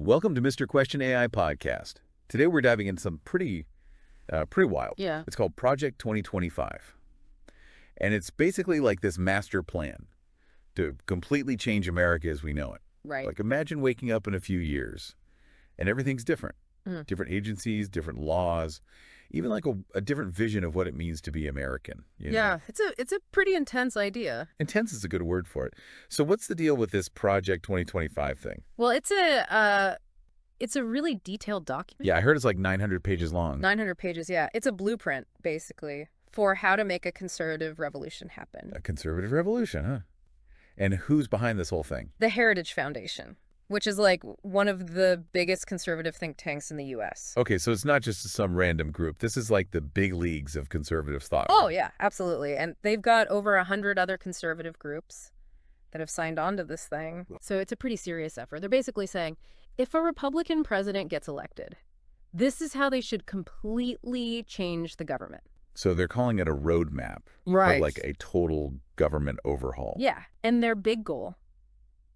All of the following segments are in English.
Welcome to Mr. Question AI podcast. Today we're diving into some pretty wild. Yeah. It's called Project 2025. And it's basically like this master plan to completely change America as we know it. Right. Like imagine waking up in a few years and everything's different. Mm. Different agencies, different laws, even like a different vision of what it means to be American. You know? Yeah, it's a pretty intense idea. Intense is a good word for it. So what's the deal with this Project 2025 thing? Well, it's a really detailed document. Yeah, I heard it's like 900 pages long. 900 pages, yeah. It's a blueprint, basically, for how to make a conservative revolution happen. A conservative revolution, huh? And who's behind this whole thing? The Heritage Foundation, which is like one of the biggest conservative think tanks in the U.S. Okay, so it's not just some random group. This is like the big leagues of conservative thought. Oh, yeah, absolutely. And they've got over 100 other conservative groups that have signed on to this thing. So it's a pretty serious effort. They're basically saying, if a Republican president gets elected, this is how they should completely change the government. So they're calling it a roadmap. Right. Of like a total government overhaul. Yeah. And their big goal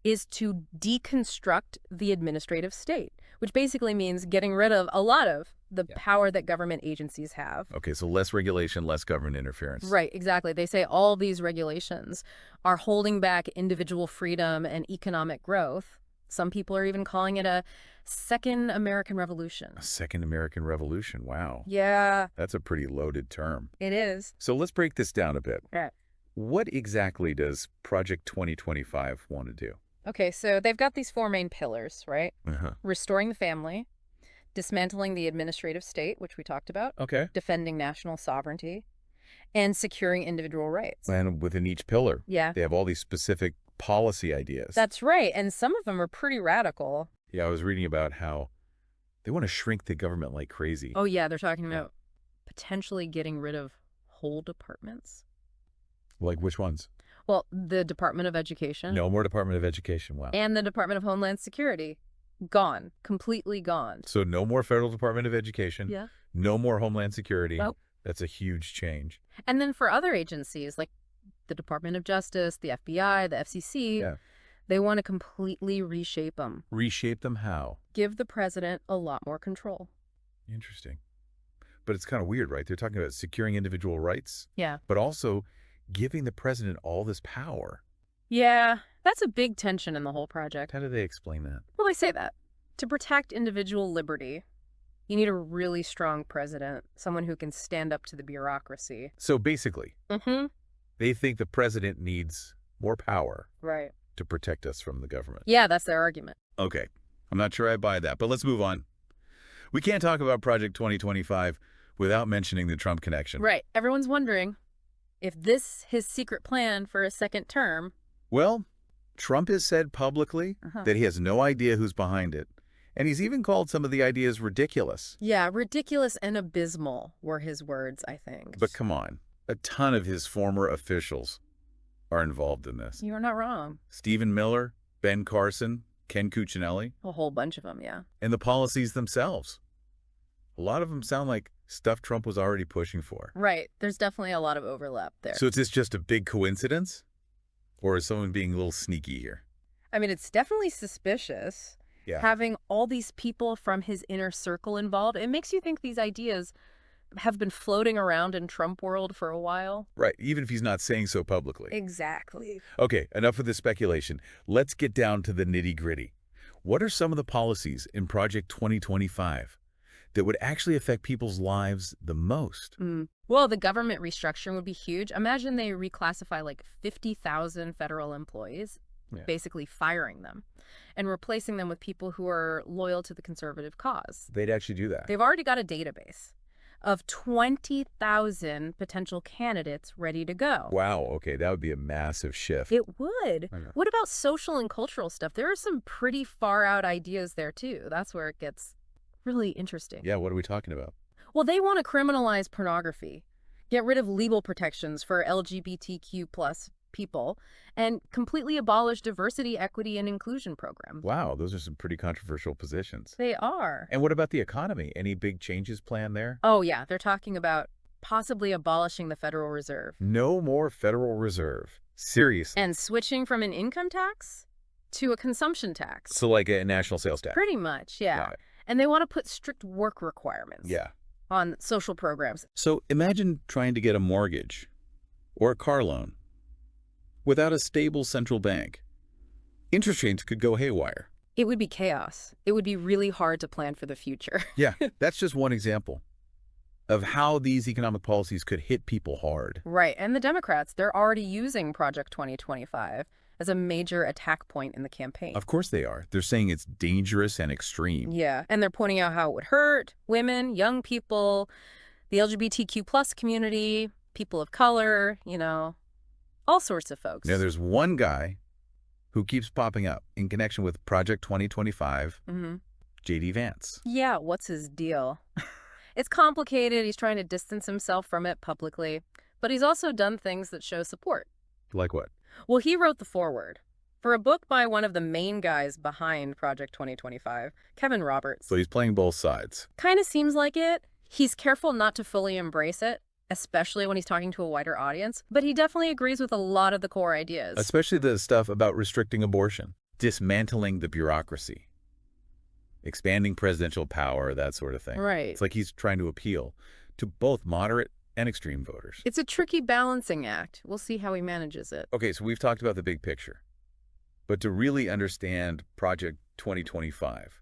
is to deconstruct the administrative state, which basically means getting rid of a lot of the power that government agencies have. Okay, so less regulation, less government interference. Right, exactly. They say all these regulations are holding back individual freedom and economic growth. Some people are even calling it a second American Revolution. A second American Revolution, wow. Yeah. That's a pretty loaded term. It is. So let's break this down a bit. Right. What exactly does Project 2025 want to do? Okay, so they've got these four main pillars, right? Uh-huh. Restoring the family, dismantling the administrative state, which we talked about, Okay. defending national sovereignty, and securing individual rights. And within each pillar, Yeah. they have all these specific policy ideas. That's right, and some of them are pretty radical. Yeah, I was reading about how they want to shrink the government like crazy. Oh, yeah, they're talking about potentially getting rid of whole departments. Like which ones? Well, the Department of Education. No more Department of Education. Wow. And the Department of Homeland Security. Gone. Completely gone. So no more Federal Department of Education. Yeah. No more Homeland Security. Nope. That's a huge change. And then for other agencies, like the Department of Justice, the FBI, the FCC, they want to completely reshape them. Reshape them how? Give the president a lot more control. Interesting. But it's kind of weird, right? They're talking about securing individual rights, Yeah. but also giving the president all this power. Yeah, that's a big tension in the whole project. How do they explain that? Well, they say that to protect individual liberty, you need a really strong president, someone who can stand up to the bureaucracy. So basically, Mm-hmm. they think the president needs more power Right. to protect us from the government. Yeah, that's their argument. Okay, I'm not sure I buy that, but let's move on. We can't talk about Project 2025 without mentioning the Trump connection. Right. Everyone's wondering if this his secret plan for a second term. Well, Trump has said publicly that he has no idea who's behind it, and he's even called some of the ideas ridiculous. Yeah, ridiculous and abysmal were his words, I think. But come on, a ton of his former officials are involved in this. You're not wrong. Stephen Miller, Ben Carson, Ken Cuccinelli, A whole bunch of them, yeah. and the policies themselves. A lot of them sound like stuff Trump was already pushing for. Right. There's definitely a lot of overlap there. So is this just a big coincidence? Or is someone being a little sneaky here? I mean, it's definitely suspicious. Yeah. Having all these people from his inner circle involved, it makes you think these ideas have been floating around in Trump world for a while. Right, even if he's not saying so publicly. Exactly. Okay, enough of the speculation. Let's get down to the nitty-gritty. What are some of the policies in Project 2025 that would actually affect people's lives the most? Well, the government restructuring would be huge. Imagine they reclassify like 50,000 federal employees, basically firing them, and replacing them with people who are loyal to the conservative cause. They'd actually do that. They've already got a database of 20,000 potential candidates ready to go. Wow, okay, that would be a massive shift. It would. I know. What about social and cultural stuff? There are some pretty far out ideas there too. That's where it gets really interesting. Yeah, what are we talking about? Well, they want to criminalize pornography, get rid of legal protections for LGBTQ plus people, and completely abolish diversity, equity, and inclusion programs. Wow, those are some pretty controversial positions. They are. And what about the economy? Any big changes planned there? Oh, yeah. They're talking about possibly abolishing the Federal Reserve. No more Federal Reserve. Seriously. And switching from an income tax to a consumption tax. So like a national sales tax. Pretty much, yeah. Got it. And they want to put strict work requirements Yeah. on social programs. So imagine trying to get a mortgage or a car loan without a stable central bank. Interest rates could go haywire. It would be chaos. It would be really hard to plan for the future. Yeah, that's just one example of how these economic policies could hit people hard. Right. And the Democrats, they're already using Project 2025 as a major attack point in the campaign. Of course they are. They're saying it's dangerous and extreme. Yeah. And they're pointing out how it would hurt women, young people, the LGBTQ plus community, people of color, all sorts of folks. Now, there's one guy who keeps popping up in connection with Project 2025, J.D. Vance. Yeah, what's his deal? It's complicated. He's trying to distance himself from it publicly, but he's also done things that show support. Like what? Well, he wrote the foreword for a book by one of the main guys behind Project 2025, Kevin Roberts. So he's playing both sides. Kind of seems like it. He's careful not to fully embrace it, especially when he's talking to a wider audience, but he definitely agrees with a lot of the core ideas. Especially the stuff about restricting abortion, dismantling the bureaucracy, expanding presidential power, that sort of thing. Right. It's like he's trying to appeal to both moderate and extreme voters. It's a tricky balancing act. We'll see how he manages it. Okay, so we've talked about the big picture. But to really understand Project 2025,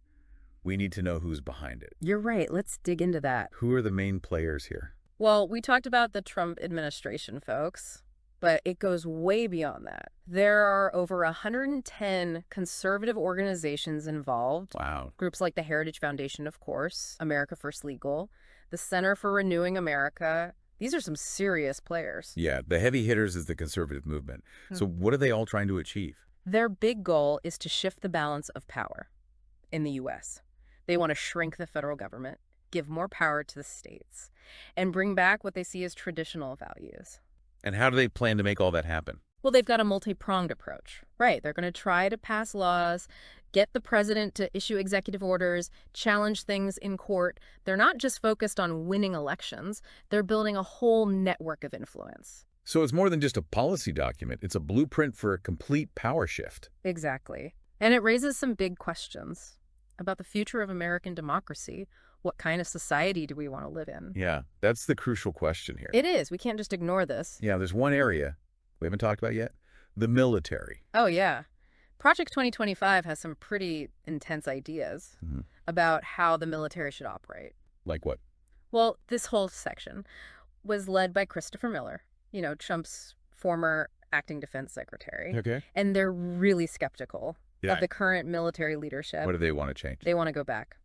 we need to know who's behind it. You're right. Let's dig into that. Who are the main players here? Well, we talked about the Trump administration, folks, but it goes way beyond that. There are over 110 conservative organizations involved. Wow. Groups like the Heritage Foundation, of course, America First Legal, the Center for Renewing America. These are some serious players. Yeah, the heavy hitters is the conservative movement. So what are they all trying to achieve? Their big goal is to shift the balance of power in the U.S. They want to shrink the federal government, give more power to the states, and bring back what they see as traditional values. And how do they plan to make all that happen? Well, they've got a multi-pronged approach. Right, they're going to try to pass laws, get the president to issue executive orders, challenge things in court. They're not just focused on winning elections. They're building a whole network of influence. So it's more than just a policy document. It's a blueprint for a complete power shift. Exactly. And it raises some big questions about the future of American democracy. What kind of society do we want to live in? Yeah, that's the crucial question here. It is. We can't just ignore this. Yeah, there's one area we haven't talked about yet, the military. Oh, yeah. Project 2025 has some pretty intense ideas about how the military should operate. Like what? Well, this whole section was led by Christopher Miller, Trump's former acting defense secretary. Okay. And they're really skeptical Yeah. of the current military leadership. What do they want to change? They want to go back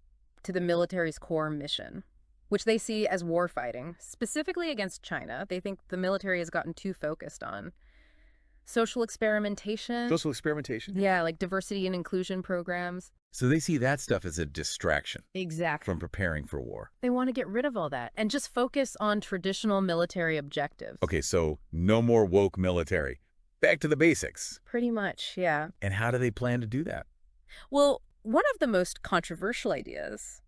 to the military's core mission, which they see as war fighting, specifically against China. They think the military has gotten too focused on social experimentation. Social experimentation? Yeah, like diversity and inclusion programs. So they see that stuff as a distraction Exactly. from preparing for war. They want to get rid of all that and just focus on traditional military objectives. Okay, so no more woke military. Back to the basics. Pretty much, yeah. And how do they plan to do that? Well, one of the most controversial ideas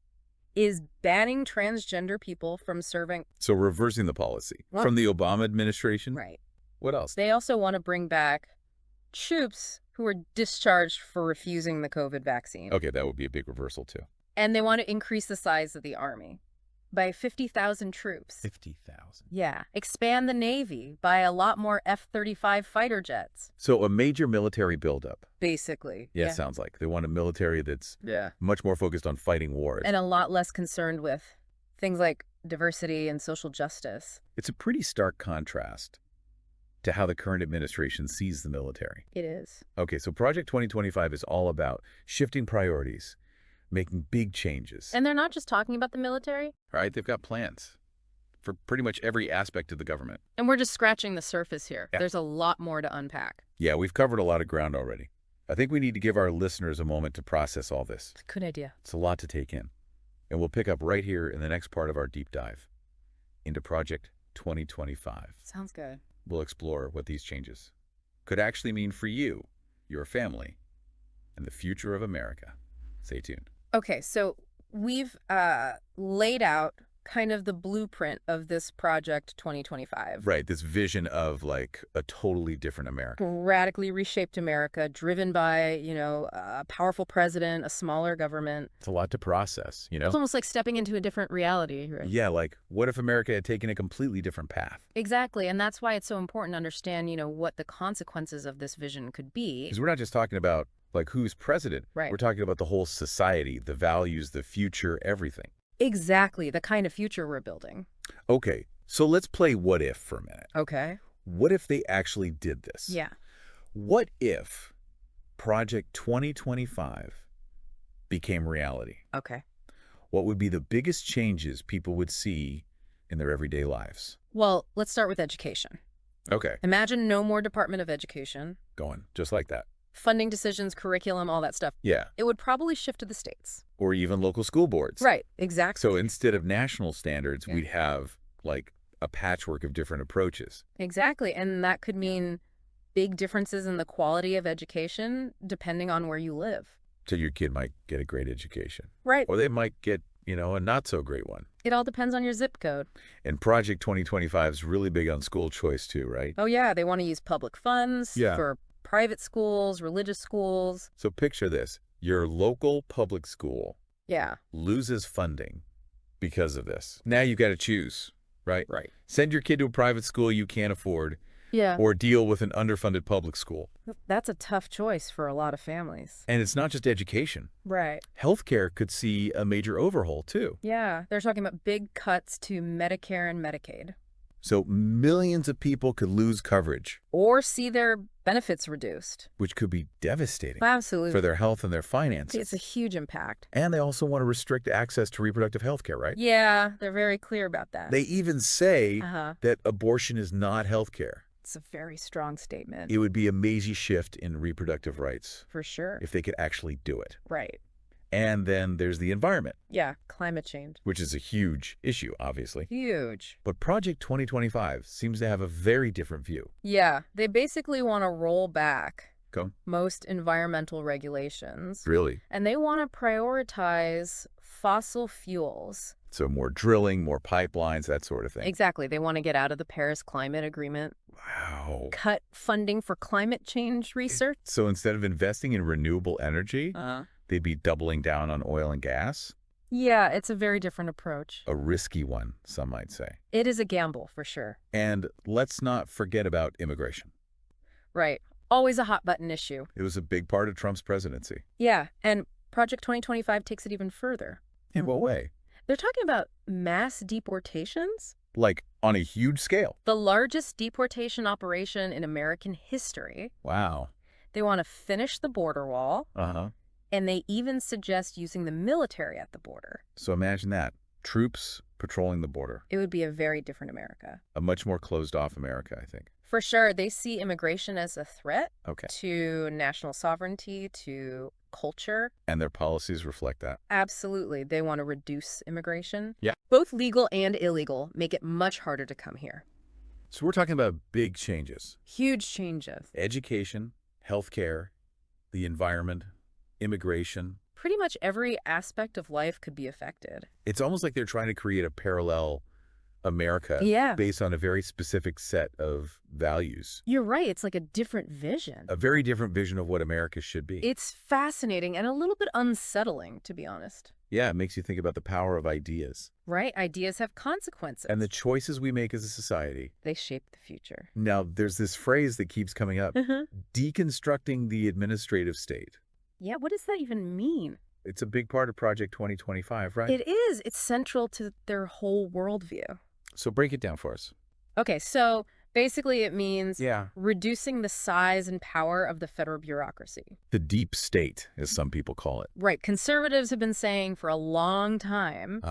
is banning transgender people from serving. So reversing the policy from the Obama administration? Right. What else? They also want to bring back troops who were discharged for refusing the COVID vaccine. Okay, that would be a big reversal too. And they want to increase the size of the Army by 50,000 troops. 50,000. Yeah. Expand the Navy by a lot more F-35 fighter jets. So a major military buildup. Basically. Yeah, it sounds like. They want a military that's Yeah. much more focused on fighting wars. And a lot less concerned with things like diversity and social justice. It's a pretty stark contrast to how the current administration sees the military. It is. Okay, so Project 2025 is all about shifting priorities, making big changes. And they're not just talking about the military. Right? They've got plans for pretty much every aspect of the government. And we're just scratching the surface here. Yeah. There's a lot more to unpack. Yeah, we've covered a lot of ground already. I think we need to give our listeners a moment to process all this. Good idea. It's a lot to take in. And we'll pick up right here in the next part of our deep dive into Project 2025. Sounds good. We'll explore what these changes could actually mean for you, your family, and the future of America. Stay tuned. Okay, so we've laid out kind of the blueprint of this Project 2025. Right, this vision of like a totally different America. Radically reshaped America, driven by, a powerful president, a smaller government. It's a lot to process, you know? It's almost like stepping into a different reality, right? Yeah, like what if America had taken a completely different path? Exactly, and that's why it's so important to understand, what the consequences of this vision could be. Because we're not just talking about like who's president. Right. We're talking about the whole society, the values, the future, everything. Exactly, the kind of future we're building. Okay, so let's play what if for a minute. Okay. What if they actually did this? Yeah. What if Project 2025 became reality? Okay. What would be the biggest changes people would see in their everyday lives? Well, let's start with education. Okay, Imagine no more Department of Education. going just like that. Funding decisions, curriculum, all that stuff. Yeah, It would probably shift to the states. or even local school boards. Right, exactly. So instead of national standards, Yeah. we'd have like a patchwork of different approaches. Exactly, and that could mean big differences in the quality of education depending on where you live. So your kid might get a great education, Right. or they might get, a not so great one. It all depends on your zip code. And Project 2025 is really big on school choice too, right? Oh yeah, they want to use public funds Yeah. for private schools, religious schools. So picture this. Your local public school Yeah. loses funding because of this. Now you got to choose, right? Right. Send your kid to a private school you can't afford, Yeah. or deal with an underfunded public school. That's a tough choice for a lot of families. And it's not just education. Right. Healthcare could see a major overhaul too. Yeah, they're talking about big cuts to Medicare and Medicaid. So millions of people could lose coverage, Or see their benefits reduced. which could be devastating Absolutely. for their health and their finances. It's a huge impact. And they also want to restrict access to reproductive health care, right? Yeah, they're very clear about that. They even say Uh-huh. that abortion is not health care. It's a very strong statement. It would be a major shift in reproductive rights For sure. if they could actually do it. Right. And then there's the environment, Yeah, climate change. which is a huge issue, obviously. Huge. But Project 2025 seems to have a very different view. Yeah, they basically want to roll back Go. most environmental regulations. Really? And they want to prioritize fossil fuels. So more drilling, more pipelines, that sort of thing. Exactly. They want to get out of the Paris Climate Agreement, Wow. cut funding for climate change research. So instead of investing in renewable energy, they'd be doubling down on oil and gas? Yeah, it's a very different approach. A risky one, some might say. It is a gamble, for sure. And let's not forget about immigration. Right. Always a hot button issue. It was a big part of Trump's presidency. Yeah, and Project 2025 takes it even further. In what way? They're talking about mass deportations, Like on a huge scale. the largest deportation operation in American history. Wow. They want to finish the border wall, Uh-huh. and they even suggest using the military at the border. So imagine that. Troops patrolling the border. It would be a very different America. A much more closed-off America, I think. For sure, they see immigration as a threat Okay. to national sovereignty, to culture. And their policies reflect that. Absolutely. They want to reduce immigration. Yeah. Both legal and illegal make it much harder to come here. So we're talking about big changes. Huge changes. Education, healthcare, the environment, immigration. Pretty much every aspect of life could be affected. It's almost like they're trying to create a parallel America Yeah. based on a very specific set of values. You're right. It's like a different vision. A very different vision of what America should be. It's fascinating and a little bit unsettling, to be honest. Yeah, it makes you think about the power of ideas Right? Ideas have consequences. and the choices we make as a society. They shape the future. Now, there's this phrase that keeps coming up, deconstructing the administrative state. Yeah, what does that even mean? It's a big part of Project 2025, right? It is. It's central to their whole worldview. So break it down for us. Okay, so basically it means Yeah. reducing the size and power of the federal bureaucracy. The deep state, as some people call it. Right. Conservatives have been saying for a long time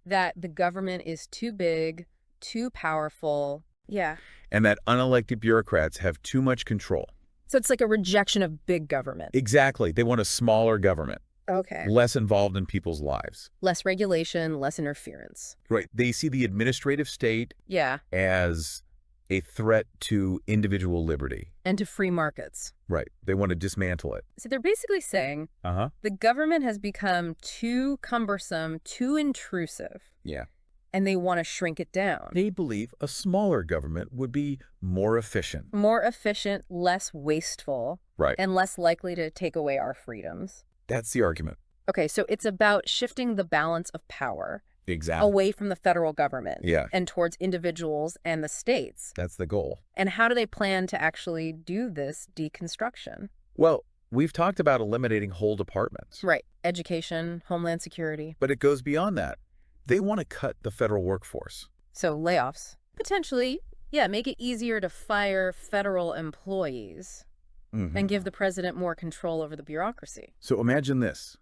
that the government is too big, too powerful. Yeah. And that unelected bureaucrats have too much control. So it's like a rejection of big government. Exactly. They want a smaller government, Okay. less involved in people's lives. Less regulation, less interference. Right. They see the administrative state Yeah. as a threat to individual liberty. And to free markets. Right. They want to dismantle it. So they're basically saying Uh-huh. the government has become too cumbersome, too intrusive. Yeah. and they want to shrink it down. They believe a smaller government would be more efficient. More efficient, less wasteful, Right. and less likely to take away our freedoms. That's the argument. Okay, so it's about shifting the balance of power Exactly. away from the federal government Yeah. and towards individuals and the states. That's the goal. And how do they plan to actually do this deconstruction? Well, we've talked about eliminating whole departments. Right. Education, homeland security. But it goes beyond that. They want to cut the federal workforce. So layoffs. Potentially, yeah, make it easier to fire federal employees and give the president more control over the bureaucracy. So imagine this.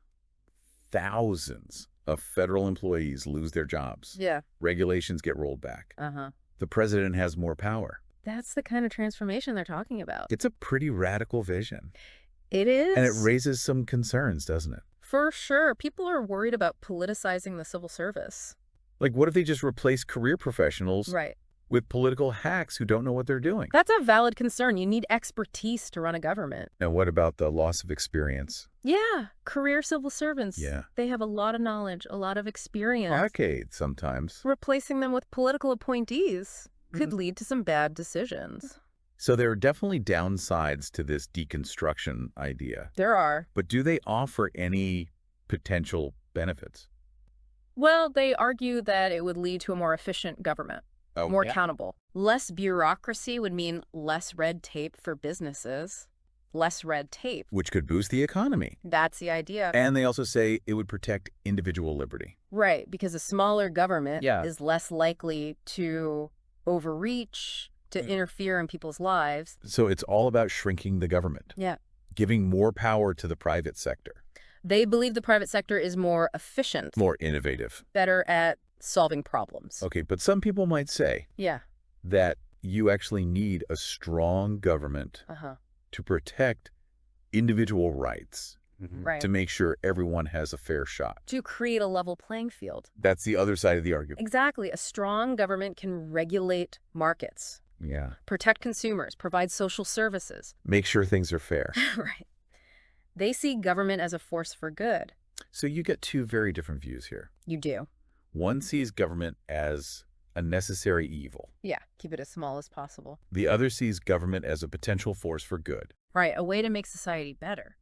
Thousands of federal employees lose their jobs. Yeah. Regulations get rolled back. The president has more power. That's the kind of transformation they're talking about. It's a pretty radical vision. It is. And it raises some concerns, doesn't it? For sure. People are worried about politicizing the civil service. Like, what if they just replace career professionals Right. with political hacks who don't know what they're doing? That's a valid concern. You need expertise to run a government. And what about the loss of experience? Yeah. Career civil servants. Yeah. They have a lot of knowledge, a lot of experience. Decades sometimes. Replacing them with political appointees could lead to some bad decisions. So there are definitely downsides to this deconstruction idea. There are. But do they offer any potential benefits? Well, they argue that it would lead to a more efficient government, more accountable. Less bureaucracy would mean less red tape for businesses. Less red tape. Which could boost the economy. That's the idea. And they also say it would protect individual liberty. Right, because a smaller government Yeah. is less likely to overreach, to interfere in people's lives. So it's all about shrinking the government. Yeah. Giving more power to the private sector. They believe the private sector is more efficient, More innovative. better at solving problems. Okay, but some people might say Yeah. that you actually need a strong government to protect individual rights, Right. to make sure everyone has a fair shot. To create a level playing field. That's the other side of the argument. Exactly. A strong government can regulate markets, Yeah. protect consumers, provide social services. Make sure things are fair. Right. They see government as a force for good. So you get two very different views here. You do. One sees government as a necessary evil. Yeah. Keep it as small as possible. The other sees government as a potential force for good. Right. A way to make society better.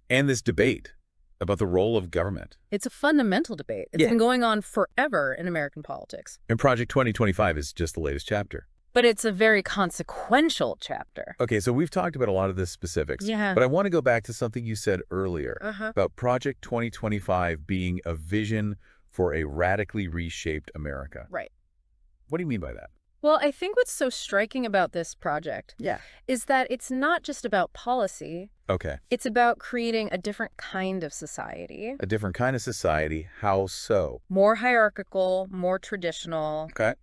And this debate about the role of government. It's a fundamental debate. It's been going on forever in American politics. And Project 2025 is just the latest chapter. But it's a very consequential chapter. Okay, so we've talked about a lot of the specifics. Yeah. But I want to go back to something you said earlier about Project 2025 being a vision for a radically reshaped America. Right. What do you mean by that? Well, I think what's so striking about this project is that it's not just about policy. Okay. It's about creating a different kind of society. A different kind of society. How so? More hierarchical, more traditional, Okay.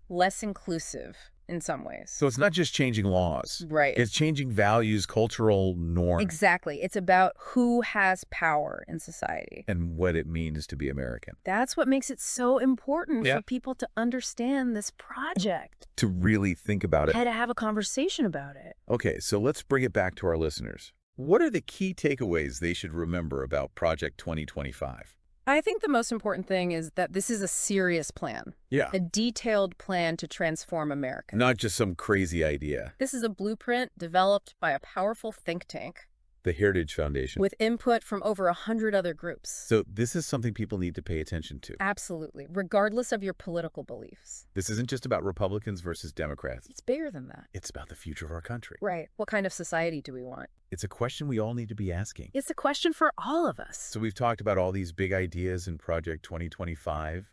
less inclusive in some ways. So it's not just changing laws. Right. It's changing values, cultural norms. Exactly. It's about who has power in society. And what it means to be American. That's what makes it so important Yeah. for people to understand this project. To really think about it. Had to have a conversation about it. Okay, so let's bring it back to our listeners. What are the key takeaways they should remember about Project 2025? I think the most important thing is that this is a serious plan. Yeah. A detailed plan to transform America. Not just some crazy idea. This is a blueprint developed by a powerful think tank The Heritage Foundation. with input from over 100 other groups. So this is something people need to pay attention to. Absolutely, regardless of your political beliefs. This isn't just about Republicans versus Democrats. It's bigger than that. It's about the future of our country. Right. What kind of society do we want? It's a question we all need to be asking. It's a question for all of us. So we've talked about all these big ideas in Project 2025,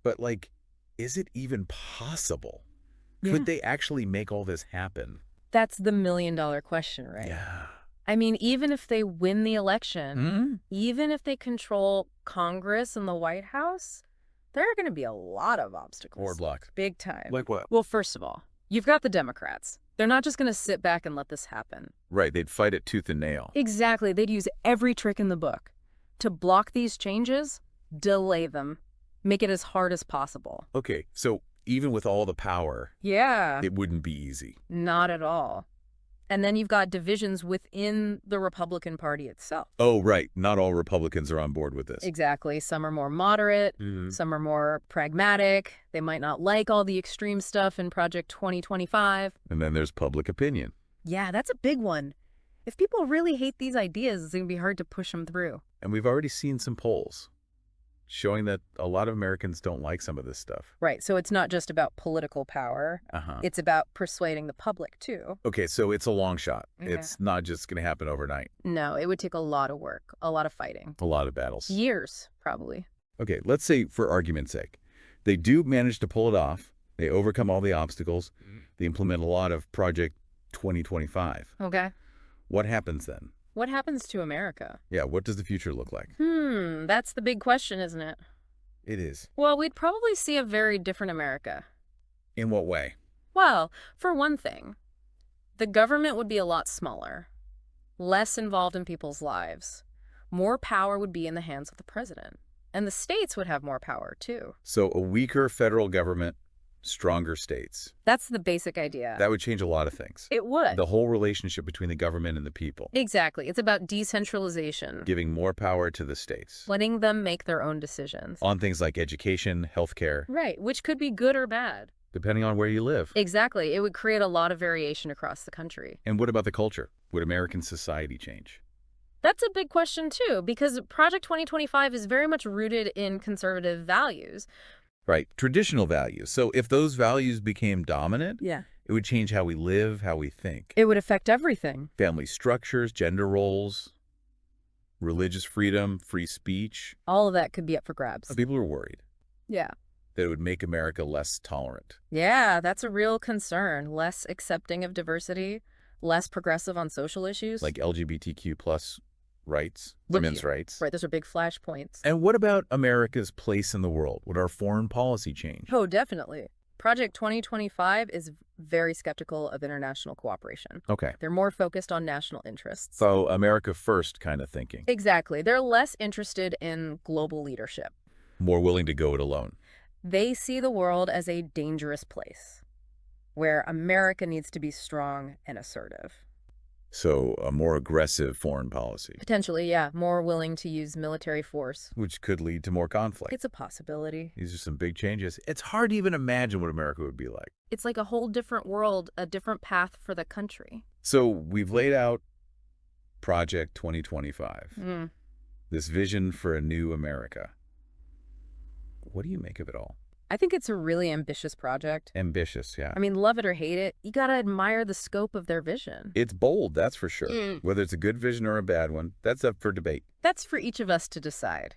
but like, is it even possible? Yeah. Could they actually make all this happen? That's the million-dollar question, right? Yeah. I mean, even if they win the election, Mm-hmm. even if they control Congress and the White House, there are going to be a lot of obstacles. Or blocks. Big time. Like what? Well, first of all, you've got the Democrats. They're not just going to sit back and let this happen. Right, they'd fight it tooth and nail. Exactly. They'd use every trick in the book. To block these changes, delay them. Make it as hard as possible. Okay, so even with all the power, Yeah. it wouldn't be easy. Not at all. And then you've got divisions within the Republican Party itself. Oh, right. Not all Republicans are on board with this. Exactly. Some are more moderate. Some are more pragmatic. They might not like all the extreme stuff in Project 2025. And then there's public opinion. Yeah, that's a big one. If people really hate these ideas, it's going to be hard to push them through. And we've already seen some polls showing that a lot of Americans don't like some of this stuff. Right. So it's not just about political power. It's about persuading the public, too. Okay, so it's a long shot. Yeah. It's not just going to happen overnight. No, it would take a lot of work, a lot of fighting. A lot of battles. Years, probably. Okay, let's say, for argument's sake, they do manage to pull it off. They overcome all the obstacles. They implement a lot of Project 2025. Okay. What happens then? What happens to America? Yeah, what does the future look like? That's the big question, isn't it? It is. Well, we'd probably see a very different America. In what way? Well, for one thing, the government would be a lot smaller, less involved in people's lives. More power would be in the hands of the president. And the states would have more power, too. So a weaker federal government, stronger states. That's the basic idea. That would change a lot of things. It would. The whole relationship between the government and the people. Exactly. It's about decentralization. Giving more power to the states. Letting them make their own decisions. On things like education, healthcare. Right, which could be good or bad. Depending on where you live. Exactly. It would create a lot of variation across the country. And what about the culture? Would American society change? That's a big question, too, because Project 2025 is very much rooted in conservative values. Right. Traditional values. So if those values became dominant, Yeah. it would change how we live, how we think. It would affect everything. Family structures, gender roles, religious freedom, free speech. All of that could be up for grabs. People are worried Yeah. that it would make America less tolerant. Yeah, that's a real concern. Less accepting of diversity, less progressive on social issues. Like LGBTQ plus rights, women's rights. Right, those are big flashpoints. And what about America's place in the world? Would our foreign policy change? Oh, definitely. Project 2025 is very skeptical of international cooperation. Okay. They're more focused on national interests. So America first kind of thinking. Exactly. They're less interested in global leadership. More willing to go it alone. They see the world as a dangerous place where America needs to be strong and assertive. So a more aggressive foreign policy. Potentially, yeah, more willing to use military force. Which could lead to more conflict. It's a possibility. These are some big changes. It's hard to even imagine what America would be like. It's like a whole different world, a different path for the country. So we've laid out Project 2025. This vision for a new America. What do you make of it all? I think it's a really ambitious project. Ambitious, yeah. I mean, love it or hate it, you gotta admire the scope of their vision. It's bold, that's for sure. Whether it's a good vision or a bad one, that's up for debate. That's for each of us to decide.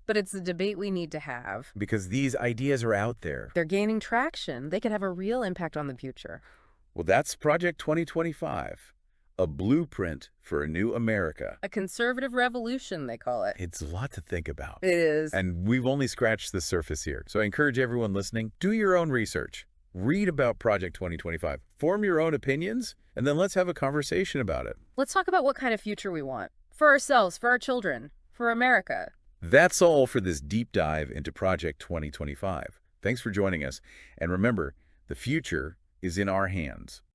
But it's a debate we need to have. Because these ideas are out there. They're gaining traction. They could have a real impact on the future. Well, that's Project 2025. A blueprint for a new America. A conservative revolution, they call it. It's a lot to think about. It is. And we've only scratched the surface here. So I encourage everyone listening, do your own research. Read about Project 2025. Form your own opinions, and then let's have a conversation about it. Let's talk about what kind of future we want. For ourselves, for our children, for America. That's all for this deep dive into Project 2025. Thanks for joining us. And remember, the future is in our hands.